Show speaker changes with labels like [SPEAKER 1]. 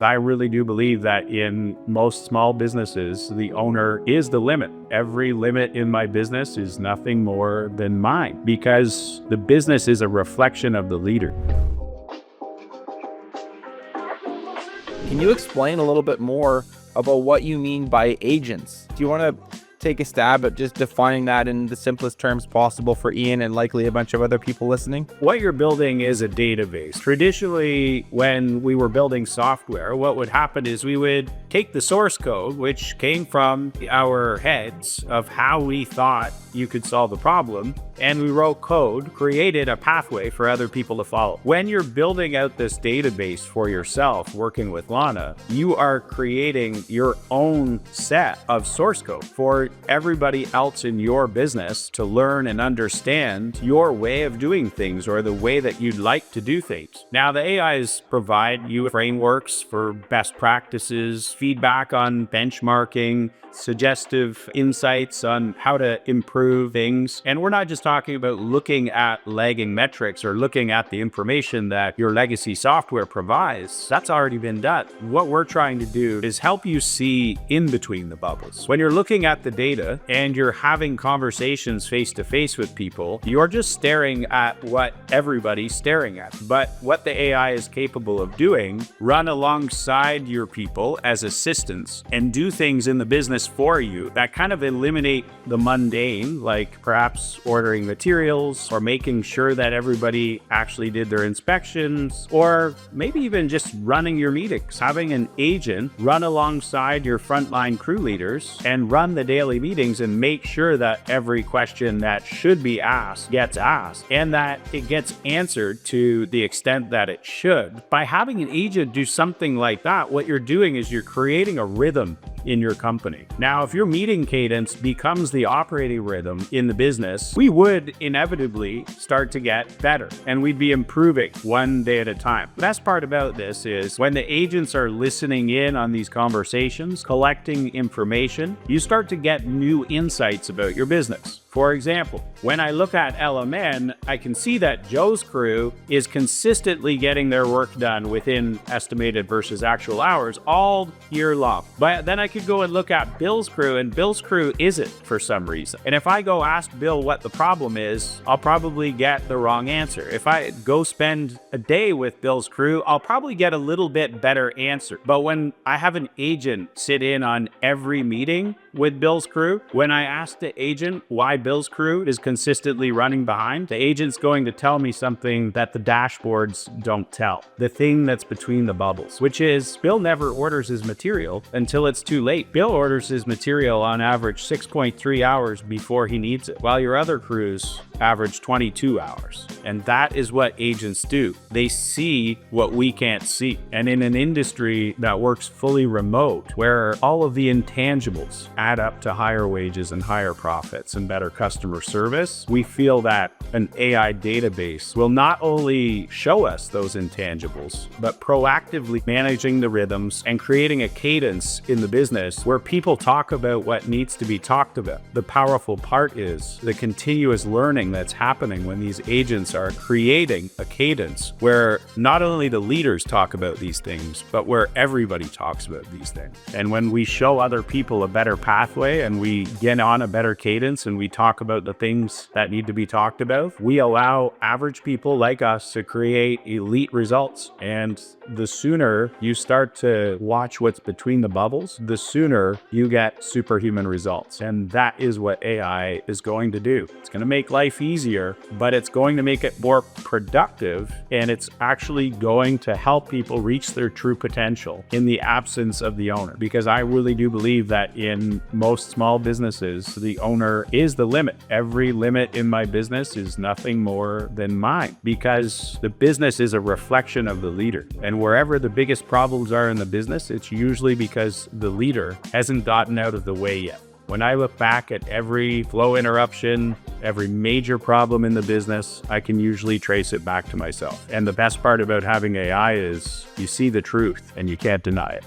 [SPEAKER 1] I really do believe that in most small businesses, the owner is the limit. Every limit in my business is nothing more than mine because the business is a reflection of the leader.
[SPEAKER 2] Can you explain a little bit more about what you mean by agents? Do you want to take a stab at just defining that in the simplest terms possible for Ian and likely a bunch of other people listening?
[SPEAKER 1] What you're building is a database. Traditionally, when we were building software, what would happen is we would take the source code, which came from our heads of how we thought you could solve the problem, and we wrote code, created a pathway for other people to follow. When you're building out this database for yourself, working with Lana, you are creating your own set of source code for everybody else in your business to learn and understand your way of doing things or the way that you'd like to do things. Now, the AIs provide you frameworks for best practices, feedback on benchmarking, suggestive insights on how to improve things. And we're not just talking about looking at lagging metrics or looking at the information that your legacy software provides. That's already been done. What we're trying to do is help you see in between the bubbles. When you're looking at the data and you're having conversations face to face with people, you're just staring at what everybody's staring at. But what the AI is capable of doing, run alongside your people as assistants and do things in the business for you that kind of eliminate the mundane, like perhaps ordering materials or making sure that everybody actually did their inspections, or maybe even just running your meetings, having an agent run alongside your frontline crew leaders and run the daily meetings and make sure that every question that should be asked gets asked and that it gets answered to the extent that it should. By having an agent do something like that, what you're doing is you're creating a rhythm in your company. Now, if your meeting cadence becomes the operating rhythm in the business, we would inevitably start to get better and we'd be improving one day at a time. The best part about this is when the agents are listening in on these conversations, collecting information, you start to get new insights about your business. For example, when I look at LMN, I can see that Joe's crew is consistently getting their work done within estimated versus actual hours all year long. But then I could go and look at Bill's crew, and Bill's crew isn't for some reason. And if I go ask Bill what the problem is, I'll probably get the wrong answer. If I go spend a day with Bill's crew, I'll probably get a little bit better answer. But when I have an agent sit in on every meeting with Bill's crew, when I ask the agent why Bill's crew is consistently running behind, the agent's going to tell me something that the dashboards don't tell. The thing that's between the bubbles, which is Bill never orders his material until it's too late. Bill orders his material on average 6.3 hours before he needs it, while your other crews average 22 hours. And that is what agents do. They see what we can't see. And in an industry that works fully remote, where all of the intangibles add up to higher wages and higher profits and better customer service, we feel that an AI database will not only show us those intangibles, but proactively managing the rhythms and creating a cadence in the business where people talk about what needs to be talked about. The powerful part is the continuous learning that's happening when these agents are creating a cadence where not only the leaders talk about these things, but where everybody talks about these things. And when we show other people a better pathway and we get on a better cadence and we talk about the things that need to be talked about, we allow average people like us to create elite results. And the sooner you start to watch what's between the bubbles, the sooner you get superhuman results. And that is what AI is going to do. It's going to make life easier, but it's going to make it more productive, and it's actually going to help people reach their true potential in the absence of the owner. Because I really do believe that in most small businesses, the owner is the limit. Every limit in my business is nothing more than mine, because the business is a reflection of the leader. And wherever the biggest problems are in the business, it's usually because the leader hasn't gotten out of the way yet. When I look back at every flow interruption, every major problem in the business, I can usually trace it back to myself. And the best part about having AI is you see the truth and you can't deny it.